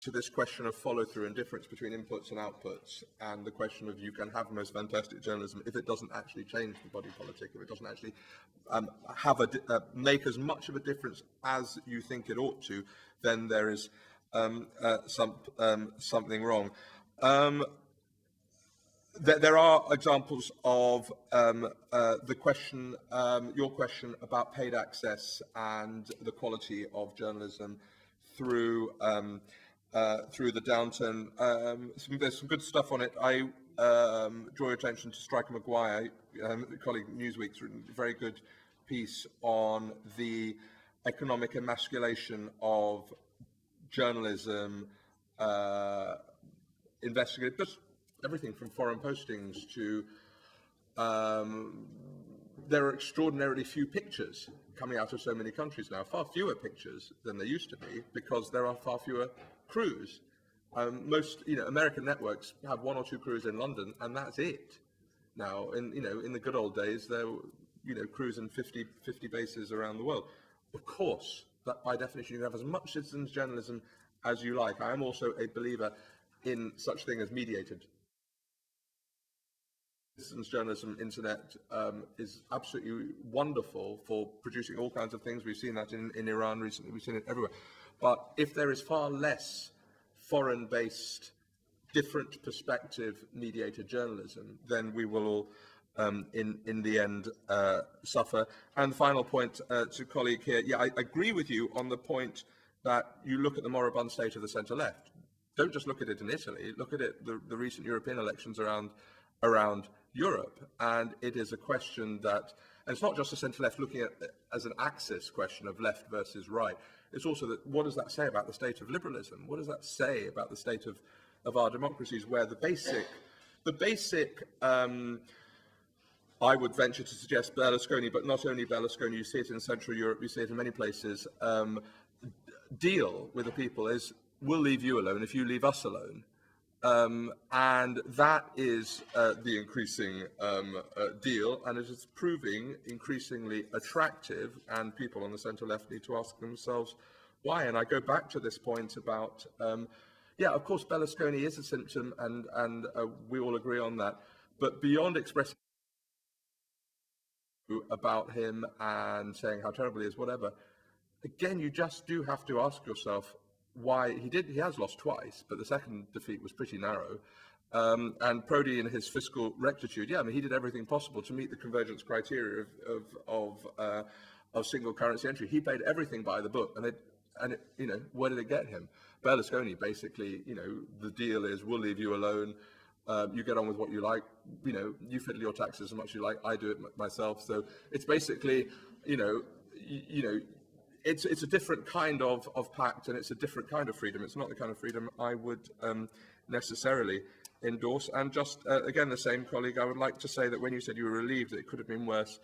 to this question of follow-through and difference between inputs and outputs, and the question of you can have the most fantastic journalism if it doesn't actually change the body politic, if it doesn't actually make as much of a difference as you think it ought to, then there is something wrong. There are examples of the question, your question about paid access and the quality of journalism through the downturn. There's some good stuff on it. I draw your attention to Stryker Maguire, colleague Newsweek's written a very good piece on the economic emasculation of journalism, investigative, just everything from foreign postings to there are extraordinarily few pictures coming out of so many countries now, far fewer pictures than there used to be, because there are far fewer crews. Most, American networks have one or two crews in London, and that's it. Now, in the good old days, there were, crews in 50 bases around the world. Of course, that by definition, you have as much citizens journalism as you like. I am also a believer in such thing as mediated citizens journalism. Internet is absolutely wonderful for producing all kinds of things. We've seen that in Iran recently. We've seen it everywhere. But if there is far less foreign-based, different perspective mediated journalism, then we will all, in the end, suffer. And the final point to colleague here, yeah, I agree with you on the point that you look at the moribund state of the centre-left. Don't just look at it in Italy. Look at it, the recent European elections around Europe, and it is a question that, and it's not just the centre-left looking at it as an axis question of left versus right. It's also that, what does that say about the state of liberalism? What does that say about the state of our democracies, where the basic, I would venture to suggest Berlusconi, but not only Berlusconi, you see it in Central Europe, you see it in many places, deal with the people is, we'll leave you alone if you leave us alone. And that is the increasing deal, and it is proving increasingly attractive, and people on the centre-left need to ask themselves why. And I go back to this point about, yeah, of course, Berlusconi is a symptom, and we all agree on that, but beyond expressing about him and saying how terrible he is, whatever, again, you just do have to ask yourself, why he has lost twice, but the second defeat was pretty narrow. And Prodi, in his fiscal rectitude, yeah, I mean, he did everything possible to meet the convergence criteria of single currency entry. He played everything by the book, and where did it get him? Berlusconi, basically, the deal is, we'll leave you alone. You get on with what you like. You fiddle your taxes as much as you like. I do it myself. So it's basically, It's a different kind of pact, and it's a different kind of freedom. It's not the kind of freedom I would necessarily endorse. And just, again, the same colleague, I would like to say that when you said you were relieved that it could have been worse,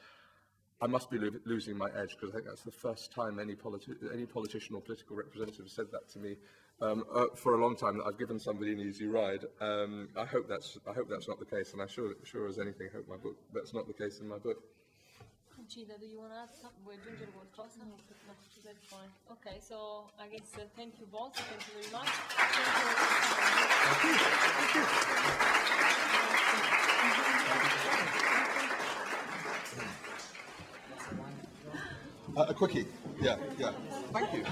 I must be losing my edge, because I think that's the first time any politician or political representative said that to me for a long time, that I've given somebody an easy ride. I hope that's not the case, and I sure as anything hope that's not the case in my book. Conchita, do you want to add something? Vuoi aggiungere qualcosa? No, ci sei fine. Okay, so I guess thank you both. Thank you very much. A quickie. Yeah. Thank you.